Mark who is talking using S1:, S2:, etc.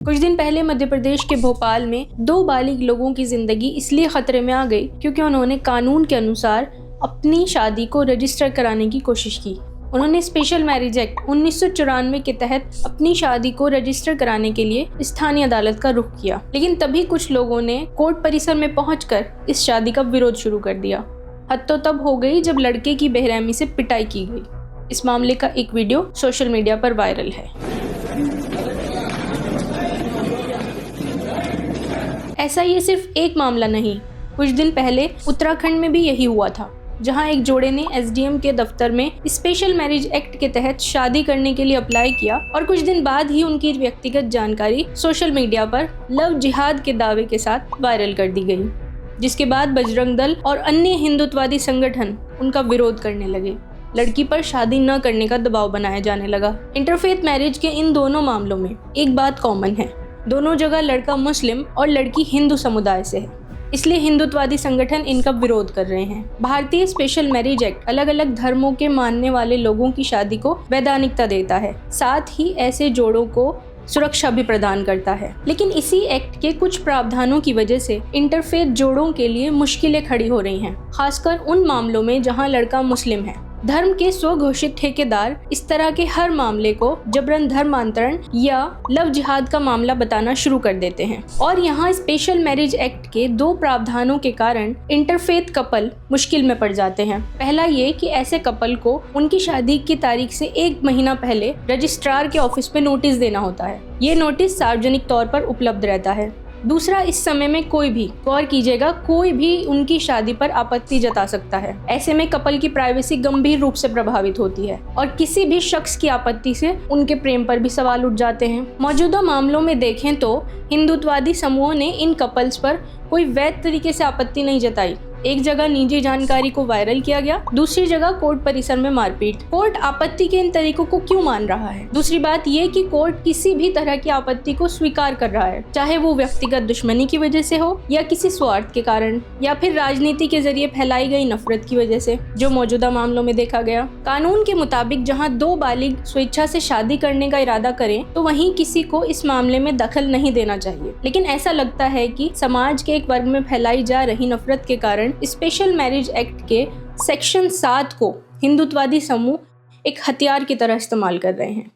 S1: कुछ दिन पहले मध्य प्रदेश के भोपाल में 2 बालिग लोगों की जिंदगी इसलिए खतरे में आ गई क्योंकि उन्होंने कानून के अनुसार अपनी शादी को रजिस्टर कराने की कोशिश की। उन्होंने स्पेशल मैरिज एक्ट 1994 के तहत अपनी शादी को रजिस्टर कराने के लिए स्थानीय अदालत का रुख किया, लेकिन तभी कुछ लोगों ने कोर्ट परिसर में पहुंचकर इस शादी का विरोध शुरू कर दिया। हद तो तब हो गई जब लड़के की बेरहमी से पिटाई की गई। इस मामले का एक वीडियो सोशल मीडिया पर वायरल है। ऐसा ये सिर्फ एक मामला नहीं, कुछ दिन पहले उत्तराखंड में भी यही हुआ था, जहां एक जोड़े ने एसडीएम के दफ्तर में स्पेशल मैरिज एक्ट के तहत शादी करने के लिए अप्लाई किया और कुछ दिन बाद ही उनकी व्यक्तिगत जानकारी सोशल मीडिया पर लव जिहाद के दावे के साथ वायरल कर दी गई, जिसके बाद बजरंग दल और अन्य हिंदुत्ववादी संगठन उनका विरोध करने लगे। लड़की पर शादी न करने का दबाव बनाया जाने लगा। इंटरफेथ मैरिज के इन दोनों मामलों में एक बात कॉमन है, दोनों जगह लड़का मुस्लिम और लड़की हिंदू समुदाय से है, इसलिए हिंदुत्ववादी संगठन इनका विरोध कर रहे हैं। भारतीय स्पेशल मैरिज एक्ट अलग अलग धर्मों के मानने वाले लोगों की शादी को वैधानिकता देता है, साथ ही ऐसे जोड़ों को सुरक्षा भी प्रदान करता है। लेकिन इसी एक्ट के कुछ प्रावधानों की वजह से इंटरफेथ जोड़ों के लिए मुश्किलें खड़ी हो रही हैं, खासकर उन मामलों में जहां लड़का मुस्लिम है। धर्म के स्वघोषित ठेकेदार इस तरह के हर मामले को जबरन धर्मांतरण या लव जिहाद का मामला बताना शुरू कर देते हैं और यहाँ स्पेशल मैरिज एक्ट के 2 प्रावधानों के कारण इंटरफेथ कपल मुश्किल में पड़ जाते हैं। पहला ये कि ऐसे कपल को उनकी शादी की तारीख से 1 महीना पहले रजिस्ट्रार के ऑफिस में नोटिस देना होता है। ये नोटिस सार्वजनिक तौर पर उपलब्ध रहता है। दूसरा, इस समय में कोई भी, गौर कीजिएगा, कोई भी उनकी शादी पर आपत्ति जता सकता है। ऐसे में कपल की प्राइवेसी गंभीर रूप से प्रभावित होती है और किसी भी शख्स की आपत्ति से उनके प्रेम पर भी सवाल उठ जाते हैं। मौजूदा मामलों में देखें तो हिंदुत्ववादी समूहों ने इन कपल्स पर कोई वैध तरीके से आपत्ति नहीं जताई। एक जगह निजी जानकारी को वायरल किया गया, दूसरी जगह कोर्ट परिसर में मारपीट। कोर्ट आपत्ति के इन तरीकों को क्यों मान रहा है? दूसरी बात ये कि कोर्ट किसी भी तरह की आपत्ति को स्वीकार कर रहा है, चाहे वो व्यक्तिगत दुश्मनी की वजह से हो या किसी स्वार्थ के कारण या फिर राजनीति के जरिए फैलाई गई नफरत की वजह से, जो मौजूदा मामलों में देखा गया। कानून के मुताबिक जहाँ 2 बालिग स्वेच्छा से शादी करने का इरादा करें तो वहीं किसी को इस मामले में दखल नहीं देना चाहिए। लेकिन ऐसा लगता है कि समाज के एक वर्ग में फैलाई जा रही नफरत के कारण स्पेशल मैरिज एक्ट के सेक्शन 7 को हिंदुत्ववादी समूह एक हथियार की तरह इस्तेमाल कर रहे हैं।